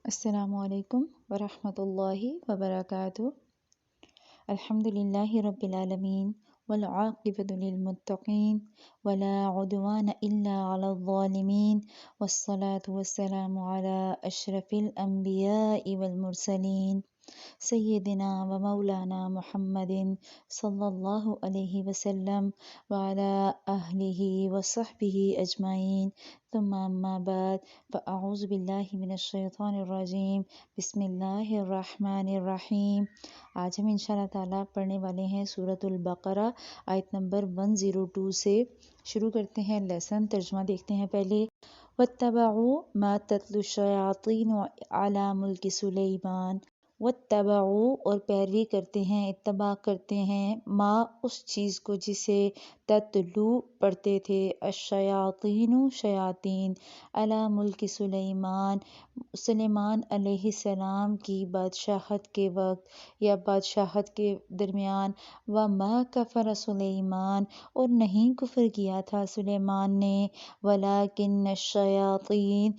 السلام علیکم ورحمۃ اللہ وبرکاتہ۔ الحمد للہ رب العالمین والعاقبۃ للمتقین ولا عدوان الا علی الظالمین والصلاة والسلام علی اشرف الانبیاء والمرسلین سیدنا و مولانا محمد صلی اللہ علیہ وسلم وعلی اہلہ وصحبہ اجمعین، ثم اما بعد، فاعوذ باللہ من الشیطان الرجیم، بسم اللہ الرحمن الرحیم۔ آج ہم انشاءاللہ تعالیٰ پڑھنے والے ہیں سورۃ البقرہ، آیت نمبر 102 سے شروع کرتے ہیں لیسن۔ ترجمہ دیکھتے ہیں پہلے۔ واتبعوا ما تتلو الشیاطین علی ملک سلیمان، واتبعوا اور پیروی کرتے ہیں، اتباع کرتے ہیں، ما اس چیز کو جسے تتلو پڑھتے تھے، الشیاطین شیاطین، علی ملک سلیمان سلیمان علیہ السلام کی بادشاہت کے وقت یا بادشاہت کے درمیان، وما کفر سلیمان اور نہیں کفر کیا تھا سلیمان نے، ولیکن الشیاطین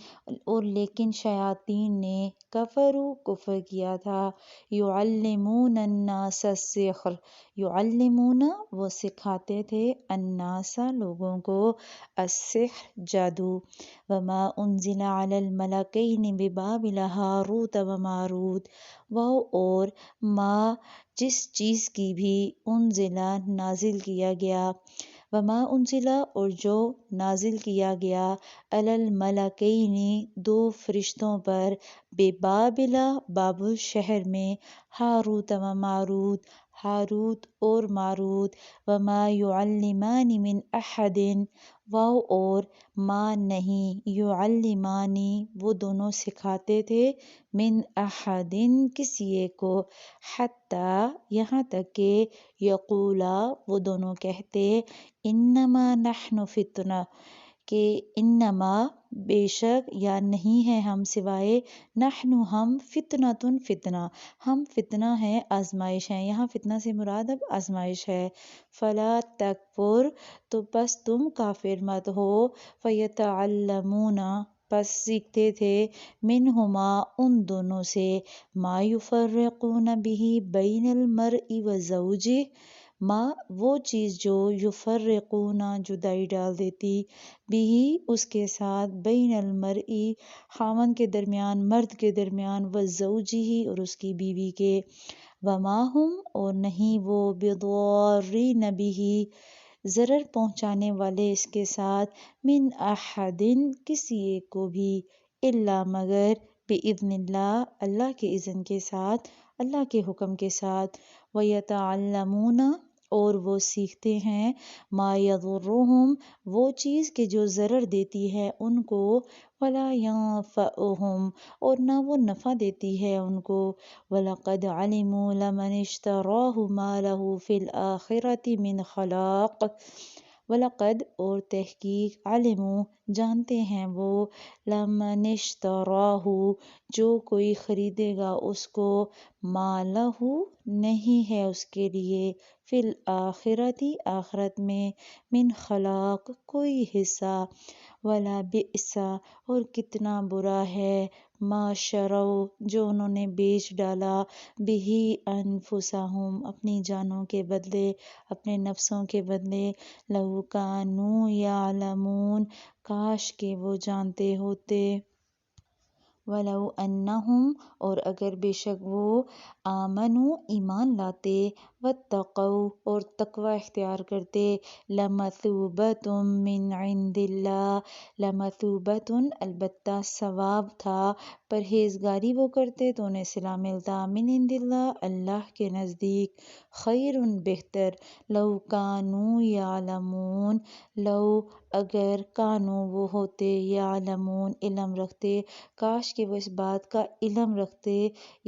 اور لیکن شیاطین نے، کفروا کفر کیا تھا، یعلمون الناس السحر، یعلمون وہ سکھاتے تھے، الناس لوگوں کو، السحر جادو، وما انزل علی الملکین ببابل ہاروت و ماروت، وہ اور ما جس چیز کی بھی انزلہ نازل کیا گیا، وما انزلہ اور جو نازل کیا گیا، علی الملکین دو فرشتوں پر، ببابل بابل شہر میں، ہاروت و ماروت ہاروت اور ماروت، وما یعلمان من احد وہ اور ما نہیں، یعلمانی وہ دونوں سکھاتے تھے، من احد کسی ایک کو، حتی یہاں تک کہ یقولا وہ دونوں کہتے، انما نحن فتنہ کہ انما بے شک یا نہیں ہے ہم سوائے، نحن ہم فتنۃ فتنہ ہم فتنہ ہیں، آزمائش ہیں، یہاں فتنہ سے مراد اب آزمائش ہے، فلا تکفر تو پس تم کافر مت ہو، فیتعلمون پس سیکھتے تھے، منہما ان دونوں سے، ما یفرقون بہ بین المرء وزوجہ ما وہ چیز جو یفرقون جدائی ڈال دیتی، بھی اس کے ساتھ، بین المرء خاوند کے درمیان، مرد کے درمیان، وزوجہ اور اس کی بیوی کے، وما ہم اور نہیں وہ، بضارین بہ ضرر پہنچانے والے اس کے ساتھ، من احد کسی ایک کو بھی، الا مگر، باذن اللہ اللہ کے اذن کے ساتھ، اللہ کے حکم کے ساتھ، ویتعلمون اور وہ سیکھتے ہیں، ما یضرہم وہ چیز کہ جو ضرر دیتی ہے ان کو، ولا ینفعہم اور نہ وہ نفع دیتی ہے ان کو، وَلَقَدْ عَلِمُوا لَمَنِ اشْتَرَاهُ مَا لَهُ فِي الْآخِرَةِ مِنْ خَلَاقٍ وَلَقَدْ اور تحقیق، علموا جانتے ہیں وہ، لَمَنِ اشْتَرَاهُ جو کوئی خریدے گا اس کو، ما لَهُ نہیں ہے اس کے لیے، فی الآخرۃ آخرت میں، من خلاق کوئی حصہ، ولا بئس اور کتنا برا ہے، ما شروا جو انہوں نے بیچ ڈالا، بہ انفسہم اپنی جانوں کے بدلے، اپنے نفسوں کے بدلے، لو کانوا یعلمون کاش کہ وہ جانتے ہوتے، وَلَوْ أَنَّهُمْ اور اگر بے شک وہ، آمنوا ایمان لاتے، واتقوا اور تقوی اختیار کرتے، لَمَثُوبَةٌ مِّنْ عِندِ اللَّهِ لَمَثُوبَةٌ البتہ ثواب تھا، پرہیزگاری وہ کرتے تو انہیں صلہ ملتا، من عند اللہ اللہ کے نزدیک، خیر بہتر، لو کانوا یعلمون لو اگر کانوا وہ ہوتے، یعلمون علم رکھتے، کاش کہ وہ اس بات کا علم رکھتے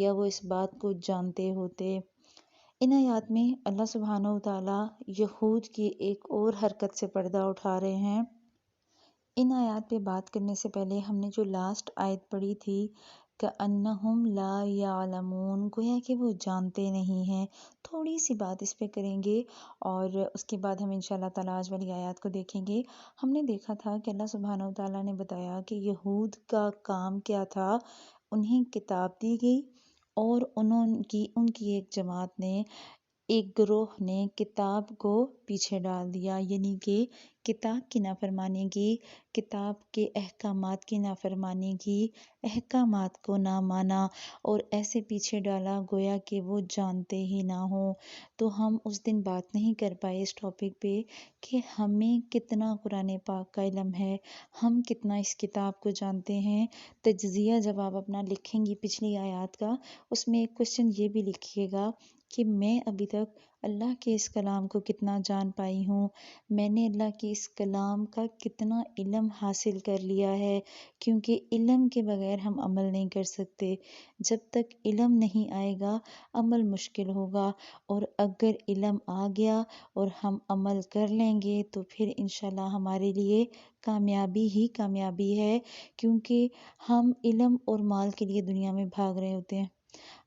یا وہ اس بات کو جانتے ہوتے۔ ان آیات میں اللہ سبحانہ و تعالیٰ یہود کی ایک اور حرکت سے پردہ اٹھا رہے ہیں۔ ان آیات پہ بات کرنے سے پہلے ہم نے جو لاسٹ آیت پڑھی تھی، کأنہم لا یعلمون گویا کہ وہ جانتے نہیں ہیں، تھوڑی سی بات اس پہ کریں گے اور اس کے بعد ہم انشاءاللہ تعالیٰ آج والی آیات کو دیکھیں گے۔ ہم نے دیکھا تھا کہ اللہ سبحانہ و تعالیٰ نے بتایا کہ یہود کا کام کیا تھا، انہیں کتاب دی گئی اور ان کی ایک جماعت نے، ایک گروہ نے کتاب کو پیچھے ڈال دیا، یعنی کہ کتاب کی نافرمانی کی، کتاب کے احکامات کی نافرمانی کی، احکامات کو نہ مانا اور ایسے پیچھے ڈالا گویا کہ وہ جانتے ہی نہ ہوں۔ تو ہم اس دن بات نہیں کر پائے اس ٹاپک پہ کہ ہمیں کتنا قرآن پاک کا علم ہے، ہم کتنا اس کتاب کو جانتے ہیں۔ تجزیہ جب آپ اپنا لکھیں گی پچھلی آیات کا، اس میں ایک کوشچن یہ بھی لکھیے گا کہ میں ابھی تک اللہ کے اس کلام کو کتنا جان پائی ہوں، میں نے اللہ کے اس کلام کا کتنا علم حاصل کر لیا ہے، کیونکہ علم کے بغیر ہم عمل نہیں کر سکتے۔ جب تک علم نہیں آئے گا عمل مشکل ہوگا، اور اگر علم آ گیا اور ہم عمل کر لیں گے تو پھر انشاءاللہ ہمارے لیے کامیابی ہی کامیابی ہے، کیونکہ ہم علم اور مال کے لیے دنیا میں بھاگ رہے ہوتے ہیں۔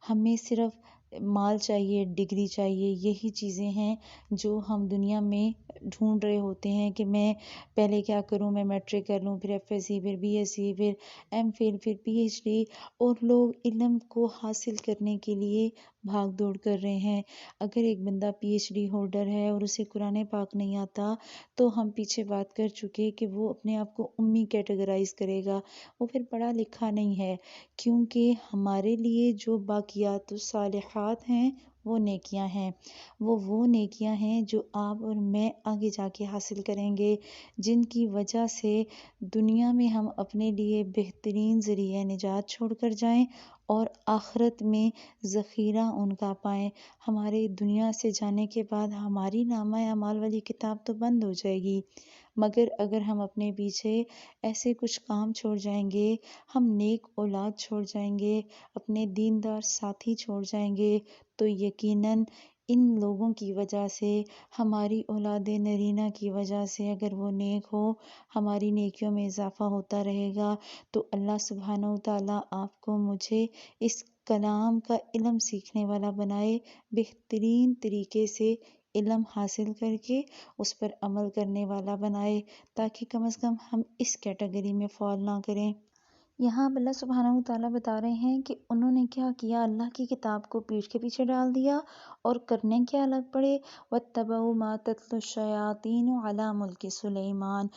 ہمیں صرف مال چاہیے، ڈگری چاہیے، یہی چیزیں ہیں جو ہم دنیا میں ڈھونڈ رہے ہوتے ہیں کہ میں پہلے کیا کروں، میں میٹرک کر لوں، پھر ایف ایس سی، پھر بی ایس سی، پھر ایم فل، پھر پی ایچ ڈی، اور لوگ علم کو حاصل کرنے کے لیے بھاگ دوڑ کر رہے ہیں۔ اگر ایک بندہ پی ایچ ڈی ہولڈر ہے اور اسے قرآن پاک نہیں آتا تو ہم پیچھے بات کر چکے کہ وہ اپنے آپ کو امی کیٹیگرائز کرے گا، وہ پھر پڑھا لکھا نہیں ہے، کیونکہ ہمارے لیے جو باقیات الصالحات ہیں وہ نیکیاں ہیں، وہ نیکیاں ہیں جو آپ اور میں آگے جا کے حاصل کریں گے، جن کی وجہ سے دنیا میں ہم اپنے لیے بہترین ذریعہ نجات چھوڑ کر جائیں اور آخرت میں ذخیرہ ان کا پائیں۔ ہمارے دنیا سے جانے کے بعد ہماری نامہ اعمال والی کتاب تو بند ہو جائے گی، مگر اگر ہم اپنے پیچھے ایسے کچھ کام چھوڑ جائیں گے، ہم نیک اولاد چھوڑ جائیں گے، اپنے دیندار ساتھی چھوڑ جائیں گے، تو یقیناً ان لوگوں کی وجہ سے، ہماری اولاد نرینہ کی وجہ سے اگر وہ نیک ہو، ہماری نیکیوں میں اضافہ ہوتا رہے گا، تو اللہ سبحانہ وتعالیٰ آپ کو مجھے اس کلام کا علم سیکھنے والا بنائے، بہترین طریقے سے علم حاصل کر کے اس پر عمل کرنے والا بنائے، تاکہ کم از کم ہم اس کیٹیگری میں فال نہ کریں۔ یہاں اللہ سبحانہ وتعالیٰ بتا رہے ہیں کہ انہوں نے کیا کیا، اللہ کی کتاب کو پیٹھ کے پیچھے ڈال دیا اور کرنے کیا لگ پڑے، وَاتَّبَعُوا مَا تَتْلُو الشَّيَاطِينُ عَلَى مُلْكِ سُلَيْمَانَ،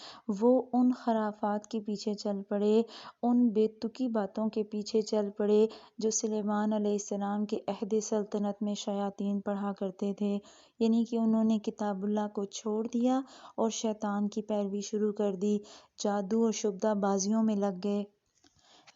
وہ ان خرافات کے پیچھے چل پڑے، ان بے تکی باتوں کے پیچھے چل پڑے جو سلیمان علیہ السلام کے عہد سلطنت میں شیاطین پڑھا کرتے تھے، یعنی کہ انہوں نے کتاب اللہ کو چھوڑ دیا اور شیطان کی پیروی شروع کر دی، جادو اور شبدہ بازیوں میں لگ گئے۔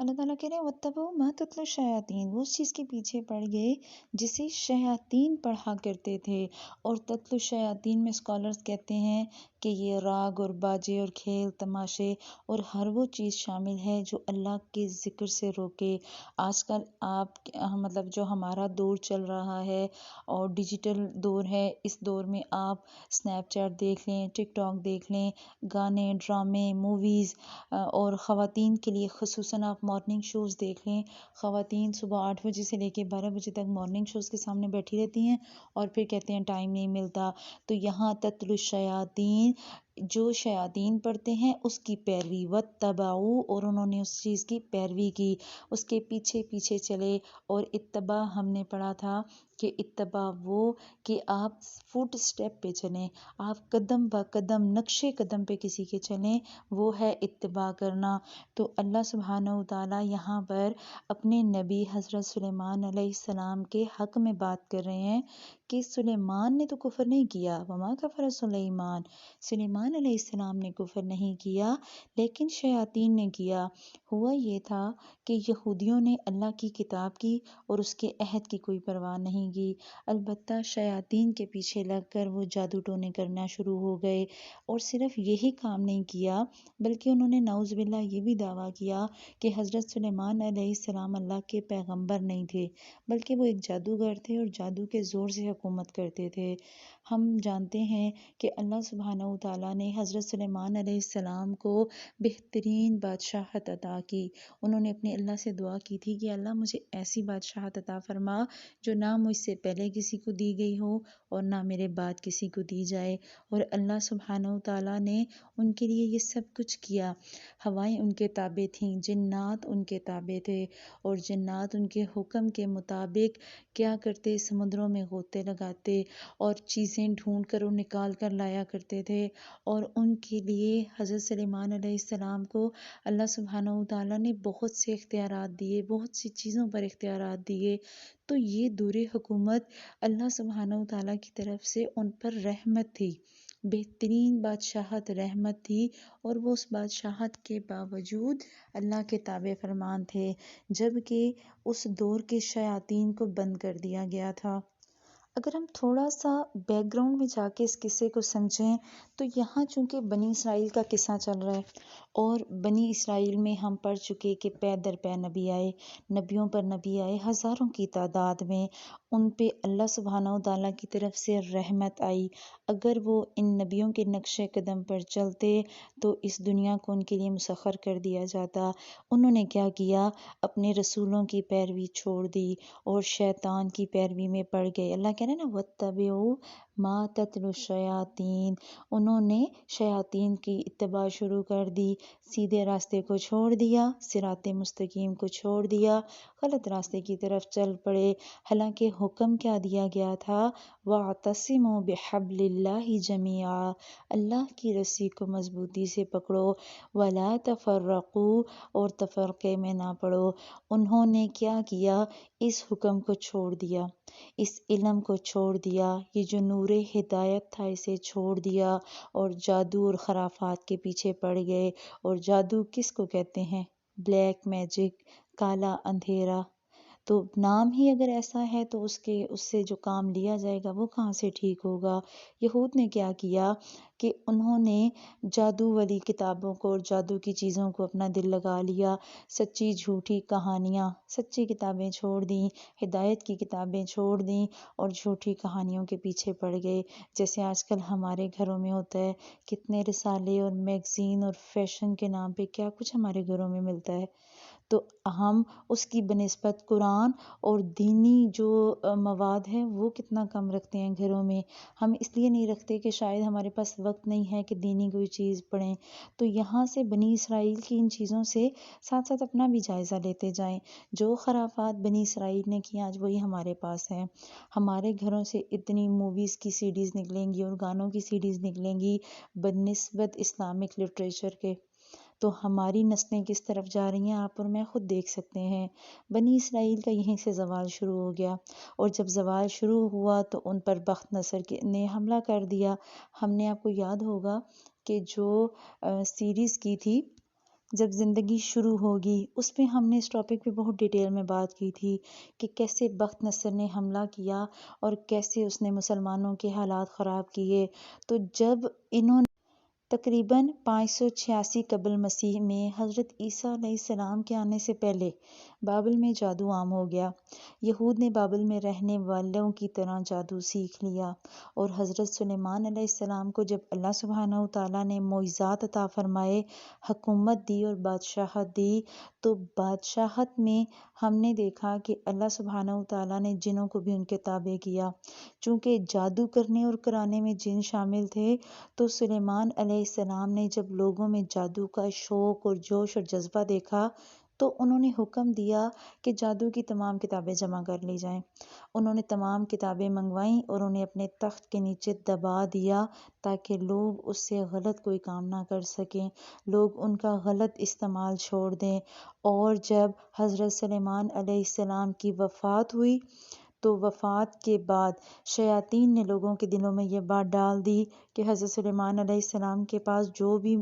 اللہ تعالیٰ کہہ رہے ہیں وَاتَّبَعُوا مَا تَتْلُو الشَّيَاطِينُ، وہ اس چیز کے پیچھے پڑ گئے جسے شیاطین پڑھا کرتے تھے، اور تتلو الشیاطین میں اسکالرز کہتے ہیں کہ یہ راگ اور باجے اور کھیل تماشے اور ہر وہ چیز شامل ہے جو اللہ کے ذکر سے روکے۔ آج کل آپ مطلب جو ہمارا دور چل رہا ہے اور ڈیجیٹل دور ہے، اس دور میں آپ اسنیپ چیٹ دیکھ لیں، ٹک ٹاک دیکھ لیں، گانے، ڈرامے، موویز، اور خواتین کے لیے خصوصاً آپ مارننگ شوز دیکھ لیں، خواتین صبح 8 بجے سے لے کے 12 بجے تک مارننگ شوز کے سامنے بیٹھی رہتی ہیں اور پھر کہتے ہیں ٹائم نہیں ملتا۔ تو یہاں تتلو الشیاطین، جو شیاطین پڑھتے ہیں اس کی پیروی، واتبعوا، اور انہوں نے اس چیز کی پیروی کی، اس کے پیچھے پیچھے چلے۔ اور اتباع ہم نے پڑھا تھا کہ اتباع وہ کہ آپ فٹ سٹیپ پہ چلیں، آپ قدم با قدم، نقشے قدم پہ کسی کے چلیں، وہ ہے اتباع کرنا۔ تو اللہ سبحانہ وتعالیٰ یہاں پر اپنے نبی حضرت سلیمان علیہ السلام کے حق میں بات کر رہے ہیں کہ سلیمان نے تو کفر نہیں کیا، وما کفر سلیمان، سلیمان علیہ السلام نے کفر نہیں کیا، لیکن شیاطین نے کیا۔ ہوا یہ تھا کہ یہودیوں نے اللہ کی کتاب کی اور اس کے عہد کی کوئی پرواہ نہیں کی، البتہ شیاطین کے پیچھے لگ کر وہ جادو ٹونے کرنا شروع ہو گئے، اور صرف یہی کام نہیں کیا بلکہ انہوں نے نعوذ باللہ یہ بھی دعویٰ کیا کہ حضرت سلیمان علیہ السلام اللہ کے پیغمبر نہیں تھے، بلکہ وہ ایک جادوگر تھے اور جادو کے زور سے حکومت کرتے تھے۔ ہم جانتے ہیں کہ اللہ سبحانہ و تعالیٰ نے حضرت سلیمان علیہ السلام کو بہترین بادشاہت عطا کی۔ انہوں نے اپنے اللہ سے دعا کی تھی کہ اللہ مجھے ایسی بادشاہت عطا فرما جو نہ مجھ سے پہلے کسی کو دی گئی ہو اور نہ میرے بعد کسی کو دی جائے، اور اللہ سبحانہ و تعالیٰ نے ان کے لیے یہ سب کچھ کیا۔ ہوائیں ان کے تابع تھیں، جنات ان کے تابع تھے، اور جنات ان کے حکم کے مطابق کیا کرتے، سمندروں میں غوطے لگاتے اور چیزیں ڈھونڈ کر اور نکال کر لایا کرتے تھے، اور ان کے لیے حضرت سلیمان علیہ السلام کو اللہ سبحانہ و تعالیٰ نے بہت سے اختیارات دیے، بہت سی چیزوں پر اختیارات دیے۔ تو یہ دور حکومت اللہ سبحانہ و تعالیٰ کی طرف سے ان پر رحمت تھی، بہترین بادشاہت رحمت تھی، اور وہ اس بادشاہت کے باوجود اللہ کے تابع فرمان تھے، جبکہ اس دور کے شیاطین کو بند کر دیا گیا تھا۔ اگر ہم تھوڑا سا بیک گراؤنڈ میں جا کے اس قصے کو سمجھیں تو یہاں چونکہ بنی اسرائیل کا قصہ چل رہا ہے، اور بنی اسرائیل میں ہم پڑھ چکے کہ پے در پے نبی آئے، نبیوں پر نبی آئے ہزاروں کی تعداد میں، ان پہ اللہ سبحانہ و تعالیٰ کی طرف سے رحمت آئی۔ اگر وہ ان نبیوں کے نقش قدم پر چلتے تو اس دنیا کو ان کے لیے مسخر کر دیا جاتا۔ انہوں نے کیا کیا، اپنے رسولوں کی پیروی چھوڑ دی اور شیطان کی پیروی میں پڑ گئے۔ اللہ کہہ رہے ہیں نا وَاتَّبِعُوا مَا تَتْلُو الشَّيَاطِينُ، انہوں نے شیاطین کی اتباع شروع کر دی، سیدھے راستے کو چھوڑ دیا، صراط مستقیم کو چھوڑ دیا، غلط راستے کی طرف چل پڑے۔ حالانکہ حکم کیا دیا گیا تھا، وَاعْتَصِمُوا بِحَبْلِ اللَّهِ جَمِيعًا، اللہ کی رسی کو مضبوطی سے پکڑو، وَلَا تَفَرَّقُوا، اور تفرقے میں نہ پڑو۔ انہوں نے کیا کیا، اس حکم کو چھوڑ دیا، اس علم کو چھوڑ دیا، یہ جو نور ہدایت تھا اسے چھوڑ دیا، اور جادو اور خرافات کے پیچھے پڑ گئے۔ اور جادو کس کو کہتے ہیں، بلیک میجک، کالا اندھیرا۔ تو نام ہی اگر ایسا ہے تو اس سے جو کام لیا جائے گا وہ کہاں سے ٹھیک ہوگا۔ یہود نے کیا کیا کہ انہوں نے جادو والی کتابوں کو اور جادو کی چیزوں کو اپنا دل لگا لیا، سچی جھوٹی کہانیاں، سچی کتابیں چھوڑ دیں، ہدایت کی کتابیں چھوڑ دیں، اور جھوٹی کہانیوں کے پیچھے پڑ گئے۔ جیسے آج کل ہمارے گھروں میں ہوتا ہے، کتنے رسالے اور میگزین اور فیشن کے نام پہ کیا کچھ ہمارے گھروں میں ملتا ہے، تو ہم اس کی بنسبت قرآن اور دینی جو مواد ہے وہ کتنا کم رکھتے ہیں گھروں میں۔ ہم اس لیے نہیں رکھتے کہ شاید ہمارے پاس وقت نہیں ہے کہ دینی کوئی چیز پڑھیں۔ تو یہاں سے بنی اسرائیل کی ان چیزوں سے ساتھ ساتھ اپنا بھی جائزہ لیتے جائیں۔ جو خرافات بنی اسرائیل نے کی آج وہی ہمارے پاس ہیں۔ ہمارے گھروں سے اتنی موویز کی سی ڈیز نکلیں گی اور گانوں کی سی ڈیز نکلیں گی بنسبت اسلامک لٹریچر کے، تو ہماری نسلیں کس طرف جا رہی ہیں آپ اور میں خود دیکھ سکتے ہیں۔ بنی اسرائیل کا یہیں سے زوال شروع ہو گیا، اور جب زوال شروع ہوا تو ان پر بخت نصر نے حملہ کر دیا۔ ہم نے آپ کو یاد ہوگا کہ جو سیریز کی تھی جب زندگی شروع ہوگی، اس پہ ہم نے اس ٹاپک پہ بہت ڈیٹیل میں بات کی تھی کہ کیسے بخت نصر نے حملہ کیا اور کیسے اس نے مسلمانوں کے حالات خراب کیے۔ تو جب انہوں نے تقریباً 586 قبل مسیح میں حضرت عیسیٰ علیہ السلام کے آنے سے پہلے بابل میں جادو عام ہو گیا۔ یہود نے بابل میں رہنے والوں کی طرح جادو سیکھ لیا، اور حضرت سلیمان علیہ السلام کو جب اللہ سبحانہ و تعالیٰ نے معجزات عطا فرمائے، حکومت دی اور بادشاہت دی، تو بادشاہت میں ہم نے دیکھا کہ اللہ سبحانہ و تعالیٰ نے جنوں کو بھی ان کے تابع کیا۔ چونکہ جادو کرنے اور کرانے میں جن شامل تھے، تو سلیمان علیہ السلام نے جب لوگوں میں جادو کا شوق اور جوش اور جذبہ دیکھا تو انہوں نے حکم دیا کہ جادو کی تمام کتابیں جمع کر لی جائیں۔ انہوں نے تمام کتابیں منگوائیں اور انہیں اپنے تخت کے نیچے دبا دیا تاکہ لوگ اس سے غلط کوئی کام نہ کر سکیں، لوگ ان کا غلط استعمال چھوڑ دیں۔ اور جب حضرت سلیمان علیہ السلام کی وفات ہوئی تو وفات کے بعد شیاطین نے لوگوں کے دلوں میں یہ بات ڈال دی کہ حضرت سلیمان علیہ السلام کے پاس جو بھی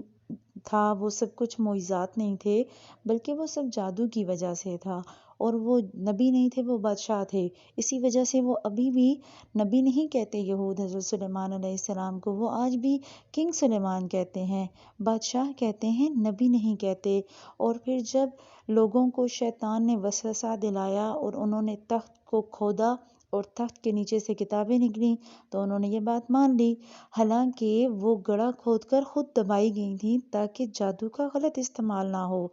تھا وہ سب کچھ معجزات نہیں تھے، بلکہ وہ سب جادو کی وجہ سے تھا، اور وہ نبی نہیں تھے، وہ بادشاہ تھے۔ اسی وجہ سے وہ ابھی بھی نبی نہیں کہتے یہود حضرت سلیمان علیہ السلام کو، وہ آج بھی کنگ سلیمان کہتے ہیں، بادشاہ کہتے ہیں، نبی نہیں کہتے۔ اور پھر جب لوگوں کو شیطان نے وسوسہ دلایا اور انہوں نے تخت کو کھودا اور تخت کے نیچے سے کتابیں نکلیں تو انہوں نے یہ بات مان لی، حالانکہ وہ گڑھا کھود کر خود دبائی گئی تھیں تاکہ جادو کا غلط استعمال نہ ہو۔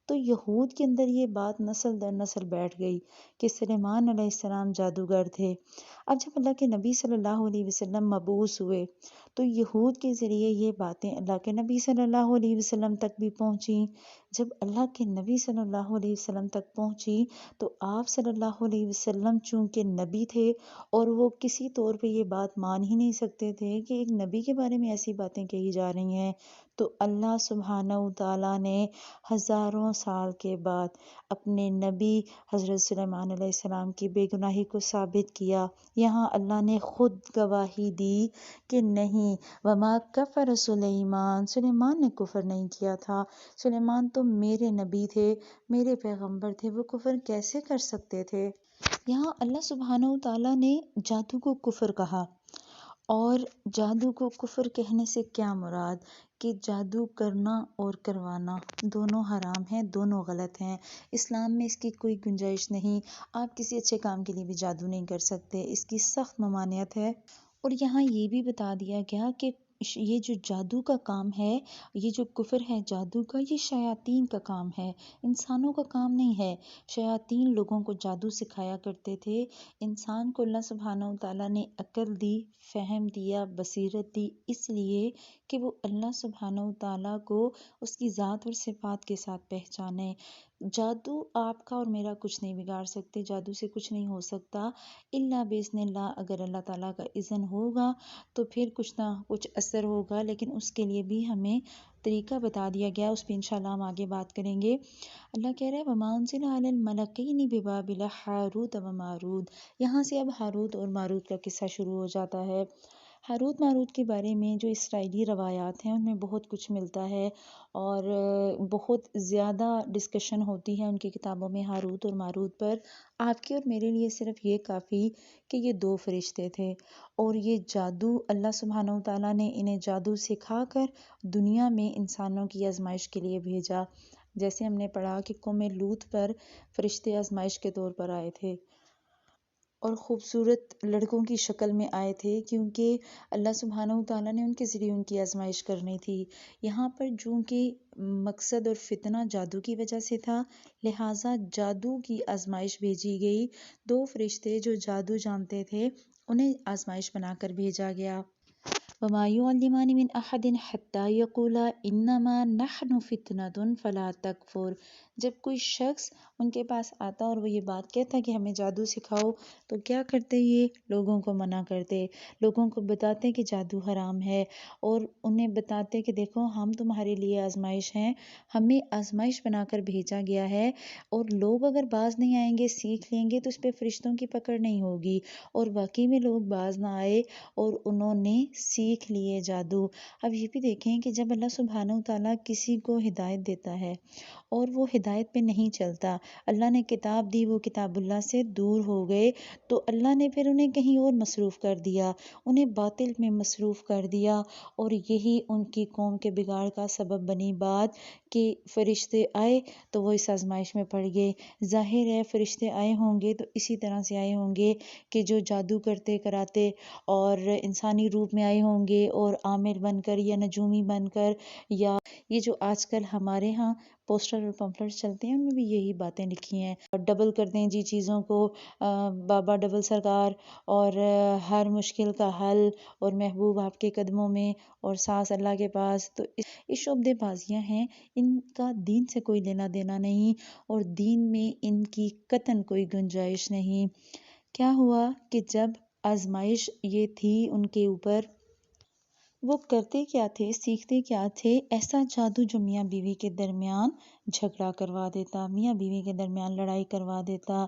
تو یہود کے اندر یہ بات نسل در نسل بیٹھ گئی کہ سلیمان علیہ السلام جادوگر تھے۔ اب جب اللہ کے نبی صلی اللہ علیہ وسلم مبعوث ہوئے تو یہود کے ذریعے یہ باتیں اللہ کے نبی صلی اللہ علیہ وسلم تک بھی پہنچیں۔ جب اللہ کے نبی صلی اللہ علیہ وسلم تک پہنچی تو آپ صلی اللہ علیہ وسلم چونکہ نبی تھے اور وہ کسی طور پہ یہ بات مان ہی نہیں سکتے تھے کہ ایک نبی کے بارے میں ایسی باتیں کہی جا رہی ہیں، تو اللہ سبحانہ وتعالیٰ نے ہزاروں سال کے بعد اپنے نبی حضرت سلیمان علیہ السلام کی بے گناہی کو ثابت کیا۔ یہاں اللہ نے خود گواہی دی کہ نہیں، وما کفر سلیمان، سلیمان نے کفر نہیں کیا تھا، سلیمان تو میرے نبی تھے، میرے پیغمبر تھے، وہ کفر کیسے کر سکتے تھے؟ یہاں اللہ سبحانہ وتعالیٰ نے جادو کو کفر کہا، اور جادو کو کفر کہنے سے کیا مراد کہ جادو کرنا اور کروانا دونوں حرام ہیں، دونوں غلط ہیں، اسلام میں اس کی کوئی گنجائش نہیں۔ آپ کسی اچھے کام کے لیے بھی جادو نہیں کر سکتے، اس کی سخت ممانعت ہے۔ اور یہاں یہ بھی بتا دیا گیا کہ یہ جو جادو کا کام ہے، یہ جو کفر ہے جادو کا، یہ شیاطین کا کام ہے، انسانوں کا کام نہیں ہے۔ شیاطین لوگوں کو جادو سکھایا کرتے تھے۔ انسان کو اللہ سبحانہ وتعالیٰ نے عقل دی، فہم دیا، بصیرت دی، اس لیے کہ وہ اللہ سبحانہ وتعالیٰ کو اس کی ذات اور صفات کے ساتھ پہچانے۔ جادو آپ کا اور میرا کچھ نہیں بگاڑ سکتے، جادو سے کچھ نہیں ہو سکتا الا باذن اللہ۔ اگر اللہ تعالیٰ کا اذن ہوگا تو پھر کچھ نہ کچھ اثر ہوگا، لیکن اس کے لیے بھی ہمیں طریقہ بتا دیا گیا، اس پہ انشاءاللہ ہم آگے بات کریں گے۔ اللہ کہہ رہے ہیں وَمَا أُنزِلَ عَلَى الْمَلَكَيْنِ بِبَابِلَ ہاروت وماروت۔ یہاں سے اب ہاروت اور ماروت کا قصہ شروع ہو جاتا ہے۔ ہاروت ماروت کے بارے میں جو اسرائیلی روایات ہیں ان میں بہت کچھ ملتا ہے، اور بہت زیادہ ڈسکشن ہوتی ہے ان کی کتابوں میں ہاروت اور ماروت پر۔ آپ کے اور میرے لیے صرف یہ کافی کہ یہ دو فرشتے تھے، اور یہ جادو اللہ سبحانہ وتعالیٰ نے انہیں جادو سکھا کر دنیا میں انسانوں کی آزمائش کے لیے بھیجا۔ جیسے ہم نے پڑھا کہ قوم لوط پر فرشتے آزمائش کے طور پر آئے تھے اور خوبصورت لڑکوں کی شکل میں آئے تھے، کیونکہ اللہ سبحانہ وتعالیٰ نے ان کے ذریعے ان کی آزمائش کرنی تھی۔ یہاں پر چونکہ مقصد اور فتنہ جادو کی وجہ سے تھا، لہٰذا جادو کی آزمائش بھیجی گئی۔ دو فرشتے جو جادو جانتے تھے انہیں آزمائش بنا کر بھیجا گیا۔ وَمَا يُعَلِّمَانِ مِنْ أَحَدٍ حَتَّى يَقُولَا إِنَّمَا نَحْنُ فِتْنَةٌ فَلَا تَكْفُرْ۔ جب کوئی شخص ان کے پاس آتا اور وہ یہ بات کہتا کہ ہمیں جادو سکھاؤ، تو کیا کرتے؟ یہ لوگوں کو منع کرتے، لوگوں کو بتاتے کہ جادو حرام ہے، اور انہیں بتاتے کہ دیکھو ہم تمہارے لیے آزمائش ہیں، ہمیں آزمائش بنا کر بھیجا گیا ہے، اور لوگ اگر باز نہیں آئیں گے، سیکھ لیں گے تو اس پہ فرشتوں کی پکڑ نہیں ہوگی۔ اور واقعی میں لوگ باز نہ آئے اور انہوں نے سیکھ لیے جادو۔ اب یہ بھی دیکھیں کہ جب اللہ سبحانہ وتعالیٰ کسی کو ہدایت دیتا ہے اور وہ ہدایت پہ نہیں چلتا، اللہ نے کتاب دی، وہ کتاب اللہ سے دور ہو گئے، تو اللہ نے پھر انہیں کہیں اور مصروف کر دیا، انہیں باطل میں مصروف کر دیا، اور یہی ان کی قوم کے بگاڑ کا سبب بنی بات کہ فرشتے آئے تو وہ اس آزمائش میں پڑ گئے۔ ظاہر ہے فرشتے آئے ہوں گے تو اسی طرح سے آئے ہوں گے کہ جو جادو کرتے کراتے اور انسانی روپ میں آئے ہوں گے، اور عامر بن کر یا نجومی بن کر، یا یہ جو آج کل ہمارے ہاں پوسٹر اور پمفلٹس چلتے ہیں ان میں بھی یہی باتیں لکھی ہیں، اور ڈبل کر دیں جی چیزوں کو، بابا ڈبل سرکار، اور ہر مشکل کا حل، اور محبوب آپ کے قدموں میں، اور ساس اللہ کے پاس۔ تو یہ شعبدے بازیاں ہیں، ان کا دین سے کوئی لینا دینا نہیں، اور دین میں ان کی قطعاً کوئی گنجائش نہیں۔ کیا ہوا کہ جب آزمائش یہ تھی ان کے اوپر، وہ کرتے کیا تھے، سیکھتے کیا تھے؟ ایسا جادو جو میاں بیوی کے درمیان جھگڑا کروا دیتا، میاں بیوی کے درمیان لڑائی کروا دیتا،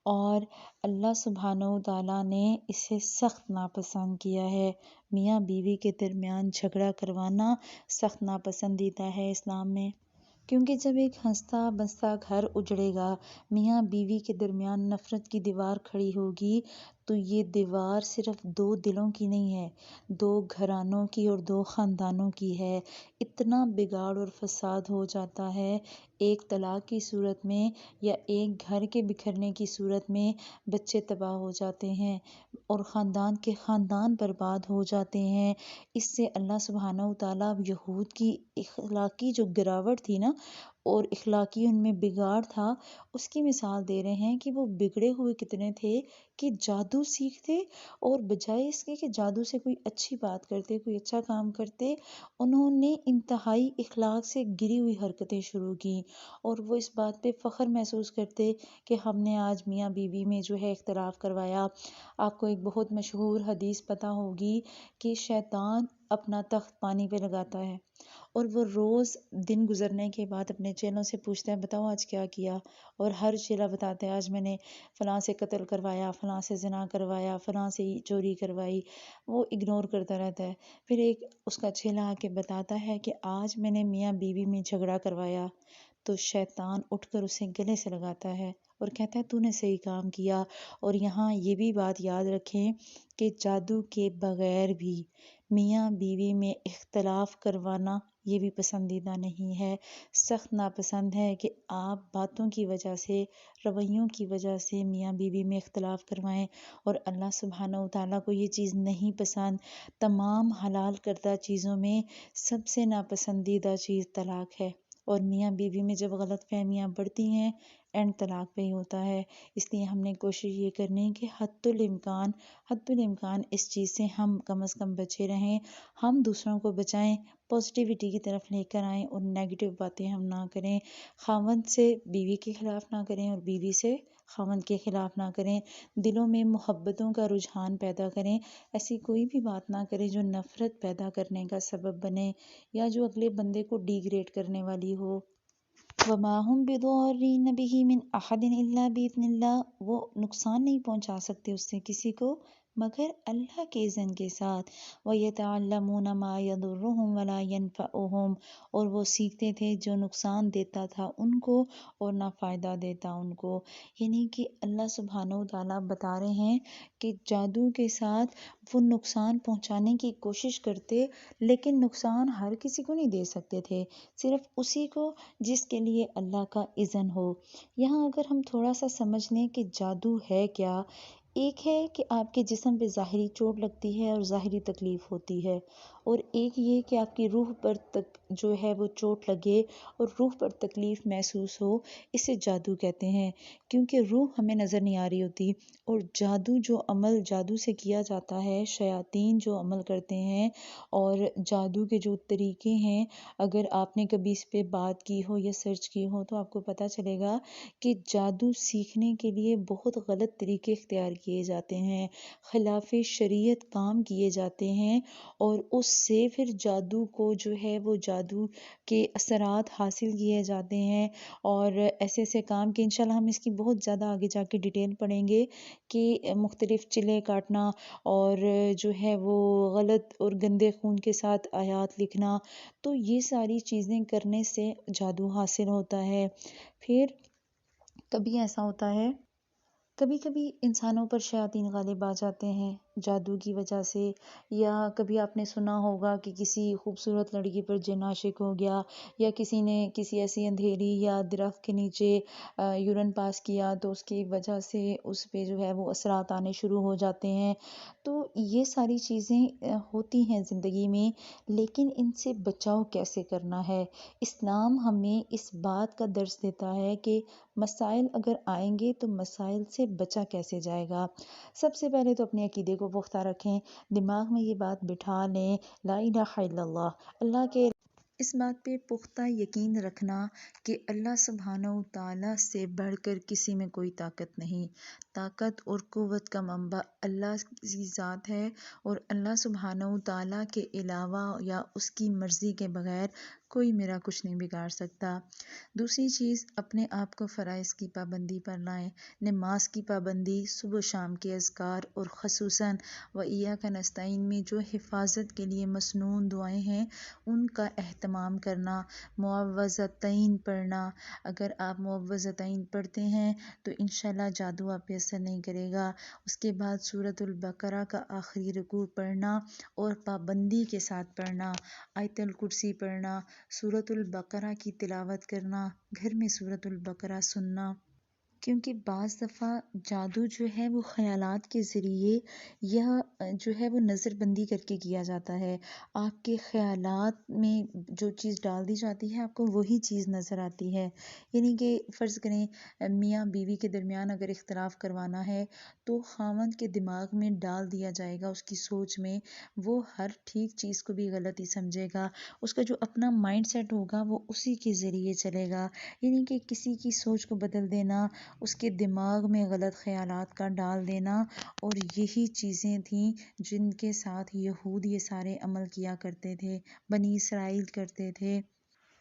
اور اللہ سبحانہ وتعالیٰ نے اسے سخت ناپسند کیا ہے۔ میاں بیوی کے درمیان جھگڑا کروانا سخت ناپسندیدہ ہے اسلام میں، کیونکہ جب ایک ہنستا بستا گھر اجڑے گا، میاں بیوی کے درمیان نفرت کی دیوار کھڑی ہوگی، تو یہ دیوار صرف 2 دلوں کی نہیں ہے، 2 گھرانوں کی اور 2 خاندانوں کی ہے۔ اتنا بگاڑ اور فساد ہو جاتا ہے ایک طلاق کی صورت میں یا ایک گھر کے بکھرنے کی صورت میں، بچے تباہ ہو جاتے ہیں اور خاندان کے خاندان برباد ہو جاتے ہیں۔ اس سے اللہ سبحانہ وتعالیٰ یہود کی اخلاقی جو گراوٹ تھی نا اور اخلاقی ان میں بگاڑ تھا، اس کی مثال دے رہے ہیں کہ وہ بگڑے ہوئے کتنے تھے کہ جادو سیکھتے اور بجائے اس کے کہ جادو سے کوئی اچھی بات کرتے، کوئی اچھا کام کرتے، انہوں نے انتہائی اخلاق سے گری ہوئی حرکتیں شروع کی اور وہ اس بات پہ فخر محسوس کرتے کہ ہم نے آج میاں بیوی میں جو ہے اختلاف کروایا۔ آپ کو ایک بہت مشہور حدیث پتہ ہوگی کہ شیطان اپنا تخت پانی پہ لگاتا ہے اور وہ روز دن گزرنے کے بعد اپنے چیلوں سے پوچھتا ہے بتاؤ آج کیا کیا، اور ہر چیلا بتاتا ہے آج میں نے فلاں سے قتل کروایا، فلاں سے زنا کروایا، فلاں سے چوری کروائی۔ وہ اگنور کرتا رہتا ہے۔ پھر ایک اس کا چیلا آ کے بتاتا ہے کہ آج میں نے میاں بیوی میں جھگڑا کروایا، تو شیطان اٹھ کر اسے گلے سے لگاتا ہے اور کہتا ہے تو نے صحیح کام کیا۔ اور یہاں یہ بھی بات یاد رکھیں کہ جادو کے بغیر بھی میاں بیوی میں اختلاف کروانا یہ بھی پسندیدہ نہیں ہے، سخت ناپسند ہے کہ آپ باتوں کی وجہ سے، رویوں کی وجہ سے میاں بیوی میں اختلاف کروائیں، اور اللہ سبحانہ وتعالیٰ کو یہ چیز نہیں پسند۔ تمام حلال کردہ چیزوں میں سب سے ناپسندیدہ چیز طلاق ہے، اور میاں بیوی میں جب غلط فہمیاں بڑھتی ہیں اینڈ طلاق پہ ہی ہوتا ہے۔ اس لیے ہم نے کوشش یہ کرنی کہ حد الامکان اس چیز سے ہم کم از کم بچے رہیں، ہم دوسروں کو بچائیں، پازیٹیوٹی کی طرف لے کر آئیں اور نیگیٹو باتیں ہم نہ کریں، خاوند سے بیوی کے خلاف نہ کریں اور بیوی سے خاوند کے خلاف نہ کریں، دلوں میں محبتوں کا رجحان پیدا کریں، ایسی کوئی بھی بات نہ کریں جو نفرت پیدا کرنے کا سبب بنے یا جو اگلے بندے کو ڈیگریڈ کرنے والی ہو۔ وَمَا هُمْ بِضَارِّينَ بِهِ مِنْ أَحَدٍ إِلَّا بِإِذْنِ اللَّهِ، وہ نقصان نہیں پہنچا سکتے اس سے کسی کو مگر اللہ کے اذن کے ساتھ۔ وَيَتَعَلَّمُونَ مَا يَضُرُّهُمْ وَلَا يَنْفَعُهُمْ، اور وہ سیکھتے تھے جو نقصان دیتا تھا ان کو اور نہ فائدہ دیتا ان کو۔ یعنی کہ اللہ سبحانہ وتعالیٰ بتا رہے ہیں کہ جادو کے ساتھ وہ نقصان پہنچانے کی کوشش کرتے لیکن نقصان ہر کسی کو نہیں دے سکتے تھے، صرف اسی کو جس کے لیے اللہ کا اذن ہو۔ یہاں اگر ہم تھوڑا سا سمجھ لیں کہ جادو ہے کیا، ایک ہے کہ آپ کے جسم پہ ظاہری چوٹ لگتی ہے اور ظاہری تکلیف ہوتی ہے، اور ایک یہ کہ آپ کی روح پر جو ہے وہ چوٹ لگے اور روح پر تکلیف محسوس ہو، اسے جادو کہتے ہیں، کیونکہ روح ہمیں نظر نہیں آ رہی ہوتی۔ اور جادو جو عمل جادو سے کیا جاتا ہے، شیاطین جو عمل کرتے ہیں اور جادو کے جو طریقے ہیں، اگر آپ نے کبھی اس پہ بات کی ہو یا سرچ کی ہو تو آپ کو پتہ چلے گا کہ جادو سیکھنے کے لیے بہت غلط طریقے اختیار کیے جاتے ہیں، خلاف شریعت کام کیے جاتے ہیں، اور اس سے پھر جادو کو جو ہے وہ جادو کے اثرات حاصل کیے جاتے ہیں، اور ایسے ایسے کام کہ انشاءاللہ ہم اس کی بہت زیادہ آگے جا کے ڈیٹیل پڑھیں گے کہ مختلف چلے کاٹنا اور جو ہے وہ غلط اور گندے خون کے ساتھ آیات لکھنا، تو یہ ساری چیزیں کرنے سے جادو حاصل ہوتا ہے۔ پھر کبھی ایسا ہوتا ہے، کبھی کبھی انسانوں پر شیاطین غالب آ جاتے ہیں جادو کی وجہ سے، یا کبھی آپ نے سنا ہوگا کہ کسی خوبصورت لڑکی پر جن عاشق ہو گیا، یا کسی نے کسی ایسی اندھیری یا درخت کے نیچے یورین پاس کیا تو اس کی وجہ سے اس پہ جو ہے وہ اثرات آنے شروع ہو جاتے ہیں۔ تو یہ ساری چیزیں ہوتی ہیں زندگی میں، لیکن ان سے بچاؤ کیسے کرنا ہے؟ اسلام ہمیں اس بات کا درس دیتا ہے کہ مسائل اگر آئیں گے تو مسائل سے بچا کیسے جائے گا۔ سب سے پہلے تو اپنے عقیدے کو پختہ رکھیں، دماغ میں یہ بات بٹھا لیں، لا الہ الا اللہ کے اس بات پہ پختہ یقین رکھنا کہ اللہ سبحانہ وتعالیٰ سے بڑھ کر کسی میں کوئی طاقت نہیں، طاقت اور قوت کا منبع اللہ کی ذات ہے، اور اللہ سبحانہ وتعالیٰ کے علاوہ یا اس کی مرضی کے بغیر کوئی میرا کچھ نہیں بگاڑ سکتا۔ دوسری چیز، اپنے آپ کو فرائض کی پابندی پر لائیں۔ نماز کی پابندی، صبح و شام کے اذکار، اور خصوصاً وَإِيَّاكَ نَسْتَعِينُ میں جو حفاظت کے لیے مسنون دعائیں ہیں ان کا اہتمام کرنا۔ معوذتین پڑھنا، اگر آپ معوذتین پڑھتے ہیں تو انشاءاللہ جادو آپ پہ اثر نہیں کرے گا۔ اس کے بعد سورۃ البقرہ کا آخری رکوع پڑھنا اور پابندی کے ساتھ پڑھنا۔ آیت الکرسی پڑھنا، سورۃ البقرہ کی تلاوت کرنا، گھر میں سورۃ البقرہ سننا، کیونکہ بعض دفعہ جادو جو ہے وہ خیالات کے ذریعے یا جو ہے وہ نظر بندی کر کے کیا جاتا ہے۔ آپ کے خیالات میں جو چیز ڈال دی جاتی ہے آپ کو وہی چیز نظر آتی ہے۔ یعنی کہ فرض کریں میاں بیوی کے درمیان اگر اختلاف کروانا ہے تو خاوند کے دماغ میں ڈال دیا جائے گا، اس کی سوچ میں وہ ہر ٹھیک چیز کو بھی غلط ہی سمجھے گا، اس کا جو اپنا مائنڈ سیٹ ہوگا وہ اسی کے ذریعے چلے گا۔ یعنی کہ کسی کی سوچ کو بدل دینا، اس کے دماغ میں غلط خیالات کا ڈال دینا، اور یہی چیزیں تھیں جن کے ساتھ یہود یہ سارے عمل کیا کرتے تھے، بنی اسرائیل کرتے تھے۔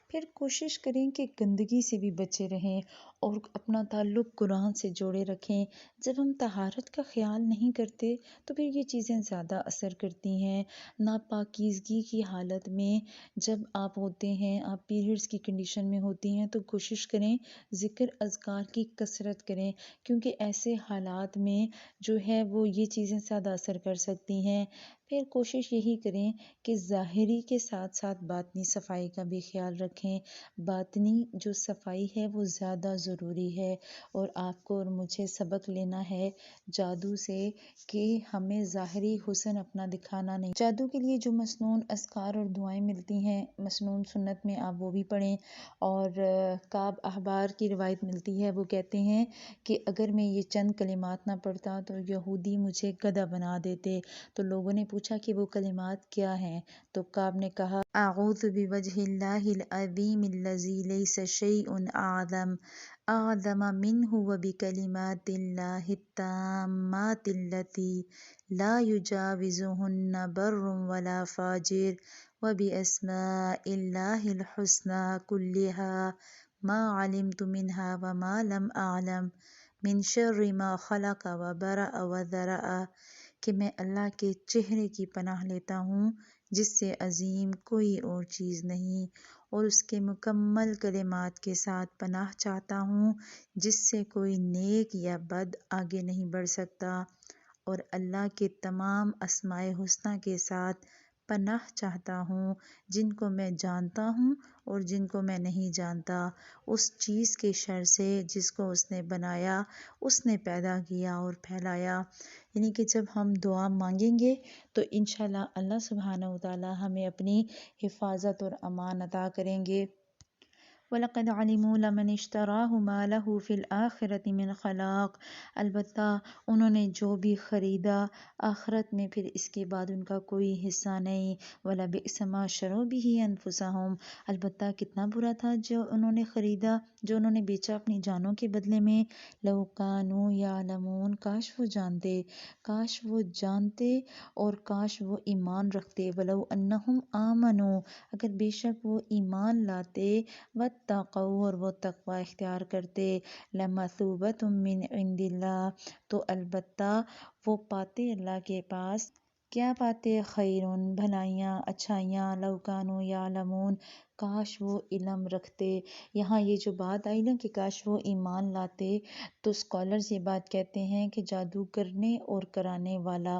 پھر کوشش کریں کہ گندگی سے بھی بچے رہیں اور اپنا تعلق قرآن سے جوڑے رکھیں۔ جب ہم طہارت کا خیال نہیں کرتے تو پھر یہ چیزیں زیادہ اثر کرتی ہیں۔ ناپاکیزگی کی حالت میں جب آپ ہوتے ہیں، آپ پیریڈز کی کنڈیشن میں ہوتی ہیں تو کوشش کریں ذکر اذکار کی کثرت کریں، کیونکہ ایسے حالات میں جو ہے وہ یہ چیزیں زیادہ اثر کر سکتی ہیں۔ پھر کوشش یہی کریں کہ ظاہری کے ساتھ ساتھ باطنی صفائی کا بھی خیال رکھیں۔ باطنی جو صفائی ہے وہ زیادہ ضروری ہے، اور آپ کو اور مجھے سبق لینا ہے جادو سے کہ ہمیں ظاہری حسن اپنا دکھانا نہیں۔ جادو کے لیے جو مسنون اذکار اور دعائیں ملتی ہیں مسنون سنت میں، آپ وہ بھی پڑھیں۔ اور کعب احبار کی روایت ملتی ہے، وہ کہتے ہیں کہ اگر میں یہ چند کلمات نہ پڑھتا تو یہودی مجھے گدھا بنا دیتے۔ تو لوگوں نے پوچھا کہ وہ کلمات کیا ہیں، تو کعب نے کہا اعوذ بوجہ اللہ العظیم الذی لیس شیء اعظم منہ وبکلمات اللہ التامات اللتی لا یجاوزہن بر ولا فاجر وباسماء اللہ الحسنی کلہا ما علمت منہا وما لم اعلم من شر ما خلق وبرأ وذرأ، کہ میں اللہ کے چہرے کی پناہ لیتا ہوں جس سے عظیم کوئی اور چیز نہیں، اور اس کے مکمل کلمات کے ساتھ پناہ چاہتا ہوں جس سے کوئی نیک یا بد آگے نہیں بڑھ سکتا، اور اللہ کے تمام اسماء حسنی کے ساتھ پناہ چاہتا ہوں جن کو میں جانتا ہوں اور جن کو میں نہیں جانتا، اس چیز کے شر سے جس کو اس نے بنایا، اس نے پیدا کیا اور پھیلایا۔ یعنی کہ جب ہم دعا مانگیں گے تو انشاءاللہ اللہ سبحانہ وتعالی ہمیں اپنی حفاظت اور امان عطا کریں گے۔ وَلَقَدْ عَلِمُوا لَمَنِ اشْتَرَاهُ مَا لَهُ فِي الْآخِرَةِ مِنْ خَلَاقٍ، البتہ انہوں نے جو بھی خریدا آخرت میں پھر اس کے بعد ان کا کوئی حصہ نہیں۔ وَلَبِئْسَ مَا شَرَوْا بِهِ أَنفُسَهُمْ، البتہ کتنا برا تھا جو انہوں نے خریدا، جو انہوں نے بیچا اپنی جانوں کے بدلے میں۔ لَوْ كَانُوا يَعْلَمُونَ، کاش وہ جانتے، کاش وہ جانتے اور کاش وہ ایمان رکھتے۔ وَلَوْ أَنَّهُمْ آمَنُوا، اگر بے شک وہ ایمان لاتے، وَاتَّقَوْا، اور وہ تقوی اختیار کرتے، لَمَثُوبَةٌ مِّنْ عِندِ اللَّهِ، تو البتہ وہ پاتے اللہ کے پاس، کیا پاتے؟ خیرون، بھلائیاں، اچھائیاں، لَوْ كَانُوا يَعْلَمُونَ، کاش وہ علم رکھتے۔ یہاں یہ جو بات آئی نا کہ کاش وہ ایمان لاتے، تو اسکالرز یہ بات کہتے ہیں کہ جادو کرنے اور کرانے والا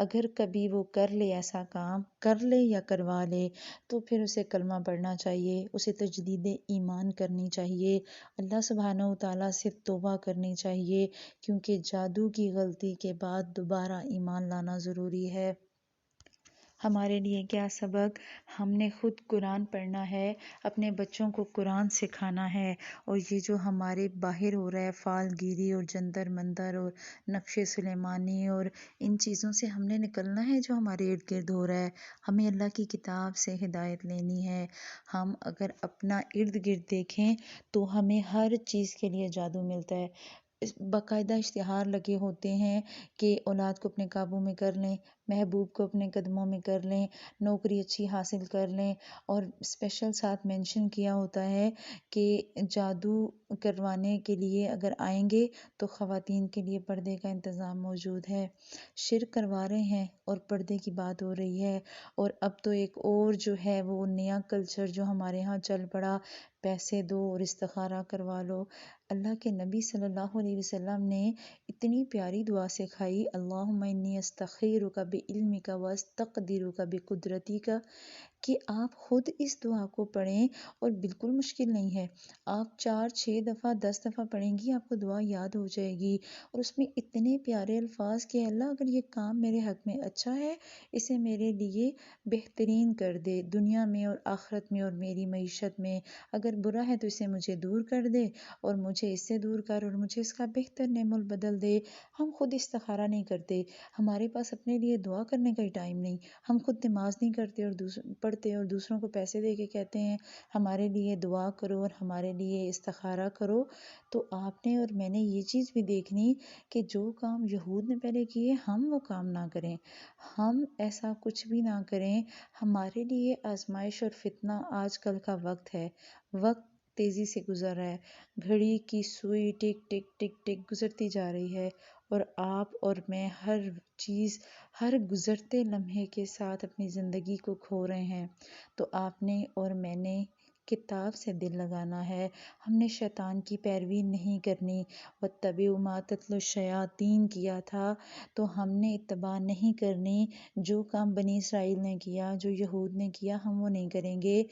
اگر کبھی وہ کر لے، ایسا کام کر لے یا کروا لے، تو پھر اسے کلمہ پڑھنا چاہیے، اسے تجدید ایمان کرنی چاہیے، اللہ سبحانہ وتعالیٰ سے توبہ کرنی چاہیے، کیونکہ جادو کی غلطی کے بعد دوبارہ ایمان لانا ضروری ہے۔ ہمارے لیے کیا سبق، ہم نے خود قرآن پڑھنا ہے، اپنے بچوں کو قرآن سکھانا ہے، اور یہ جو ہمارے باہر ہو رہا ہے فال گیری اور جنتر منتر اور نقش سلیمانی اور ان چیزوں سے ہم نے نکلنا ہے، جو ہمارے ارد گرد ہو رہا ہے ہمیں اللہ کی کتاب سے ہدایت لینی ہے۔ ہم اگر اپنا ارد گرد دیکھیں تو ہمیں ہر چیز کے لیے جادو ملتا ہے، باقاعدہ اشتہار لگے ہوتے ہیں کہ اولاد کو اپنے قابو میں کر لیں، محبوب کو اپنے قدموں میں کر لیں، نوکری اچھی حاصل کر لیں، اور اسپیشل ساتھ مینشن کیا ہوتا ہے کہ جادو کروانے کے لیے اگر آئیں گے تو خواتین کے لیے پردے کا انتظام موجود ہے۔ شرک کروا رہے ہیں اور پردے کی بات ہو رہی ہے، اور اب تو ایک اور جو ہے وہ نیا کلچر جو ہمارے ہاں چل پڑا، پیسے دو اور استخارہ کروا لو۔ اللہ کے نبی صلی اللہ علیہ وسلم نے اتنی پیاری دعا سکھائی، اللہم انی استخیرک بعلمک واستقدرک بقدرتک، کہ آپ خود اس دعا کو پڑھیں، اور بالکل مشکل نہیں ہے۔ آپ 4 6 دفعہ 10 دفعہ پڑھیں گی، آپ کو دعا یاد ہو جائے گی، اور اس میں اتنے پیارے الفاظ کہ اللہ اگر یہ کام میرے حق میں اچھا ہے، اسے میرے لیے بہترین کر دے دنیا میں اور آخرت میں اور میری معیشت میں، اگر برا ہے تو اسے مجھے دور کر دے اور مجھے اس سے دور کر اور مجھے اس کا بہتر نعم البدل دے۔ ہم خود استخارہ نہیں کرتے، ہمارے پاس اپنے لیے دعا کرنے کا ہی ٹائم نہیں، ہم خود نماز نہیں کرتے اور پڑھتے اور دوسروں کو پیسے دے کے کہتے ہیں ہمارے لیے دعا کرو اور ہمارے لیے استخارہ کرو۔ تو آپ نے اور میں نے یہ چیز بھی دیکھنی کہ جو کام یہود نے پہلے کیے ہم وہ کام نہ کریں، ہم ایسا کچھ بھی نہ کریں۔ ہمارے لیے آزمائش اور فتنہ آج کل کا وقت ہے، وقت تیزی سے گزر رہا ہے، گھڑی کی سوئی ٹک ٹک ٹک ٹک گزرتی جا رہی ہے، اور آپ اور میں ہر چیز ہر گزرتے لمحے کے ساتھ اپنی زندگی کو کھو رہے ہیں۔ تو آپ نے اور میں نے کتاب سے دل لگانا ہے، ہم نے شیطان کی پیروی نہیں کرنی۔ وَاتَّبِعُوا مَا تَتْلُو الشَّيَاطِينُ کیا تھا، تو ہم نے اتباع نہیں کرنی۔ جو کام بنی اسرائیل نے کیا، جو یہود نے کیا، ہم وہ نہیں کریں گے۔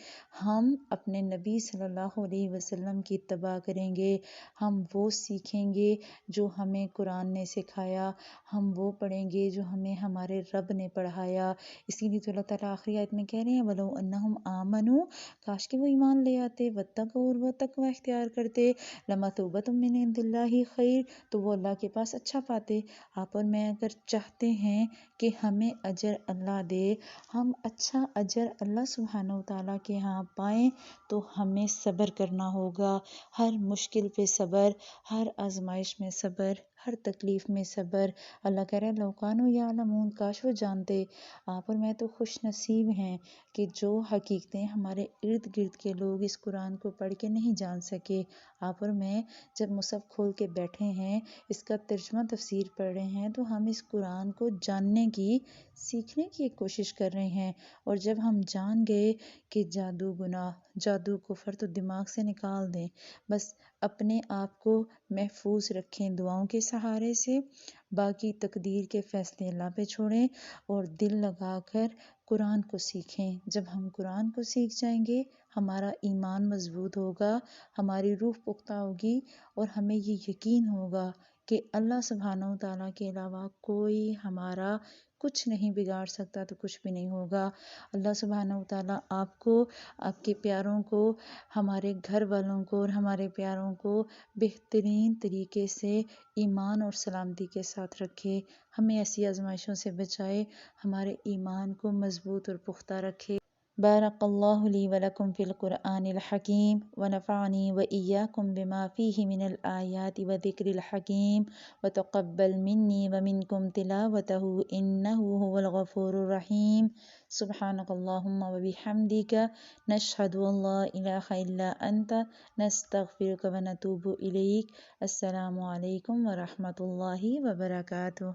ہم اپنے نبی صلی اللہ علیہ وسلم کی اتباع کریں گے، ہم وہ سیکھیں گے جو ہمیں قرآن نے سکھایا، ہم وہ پڑھیں گے جو ہمیں ہمارے رب نے پڑھایا۔ اسی لیے تو اللہ تعالیٰ آخری آیت میں کہہ رہے ہیں وَلَوْ أَنَّهُمْ آمَنُوا، کاش کہ وہ ایمان لے آتے، وَاتَّقَوْا اور وہ تقوی اختیار کرتے، لَمَثُوبَةٌ مِّنْ عِندِ اللَّهِ خَيْرٌ، تو وہ اللہ کے پاس اچھا پاتے۔ آپ اور میں اگر چاہتے ہیں کہ ہمیں اجر اللہ دے، ہم اچھا اجر اللہ سبحانہ و تعالیٰ کے ہاں پائیں، تو ہمیں صبر کرنا ہوگا، ہر مشکل پہ صبر، ہر آزمائش میں صبر، ہر تکلیف میں صبر۔ اللہ کہہ رہے ہیں لَوْ كَانُوا يَعْلَمُونَ، کاش وہ جانتے۔ آپ اور میں تو خوش نصیب ہیں کہ جو حقیقتیں ہمارے ارد گرد کے لوگ اس قرآن کو پڑھ کے نہیں جان سکے، آپ اور میں جب مصحف کھول کے بیٹھے ہیں، اس کا ترجمہ تفسیر پڑھ رہے ہیں، تو ہم اس قرآن کو جاننے کی، سیکھنے کی ایک کوشش کر رہے ہیں۔ اور جب ہم جان گئے کہ جادو گناہ، جادو کفر تو دماغ سے نکال دیں، بس اپنے آپ کو محفوظ رکھیں دعاؤں کے سہارے سے، باقی تقدیر کے فیصلے اللہ پہ چھوڑیں، اور دل لگا کر قرآن کو سیکھیں۔ جب ہم قرآن کو سیکھ جائیں گے، ہمارا ایمان مضبوط ہوگا، ہماری روح پختہ ہوگی، اور ہمیں یہ یقین ہوگا کہ اللہ سبحانہ و تعالیٰ کے علاوہ کوئی ہمارا کچھ نہیں بگاڑ سکتا، تو کچھ بھی نہیں ہوگا۔ اللہ سبحانہ و تعالیٰ آپ کو، آپ کے پیاروں کو، ہمارے گھر والوں کو اور ہمارے پیاروں کو بہترین طریقے سے ایمان اور سلامتی کے ساتھ رکھے، ہمیں ایسی آزمائشوں سے بچائے، ہمارے ایمان کو مضبوط اور پختہ رکھے۔ بارک اللہ لی ولکم فی القرآن الحکیم، ونفعنی وإیاکم بما فیہ من الآیات وذکر الحکیم، وتقبل منی ومنکم تلاوتہ انہ هو الغفور الرحیم۔ سبحانک اللہم وبحمدک، نشہد ان لا الہ الا انت، نستغفرک ونتوب الیک۔ السلام علیکم ورحمۃ اللہ وبرکاتہ۔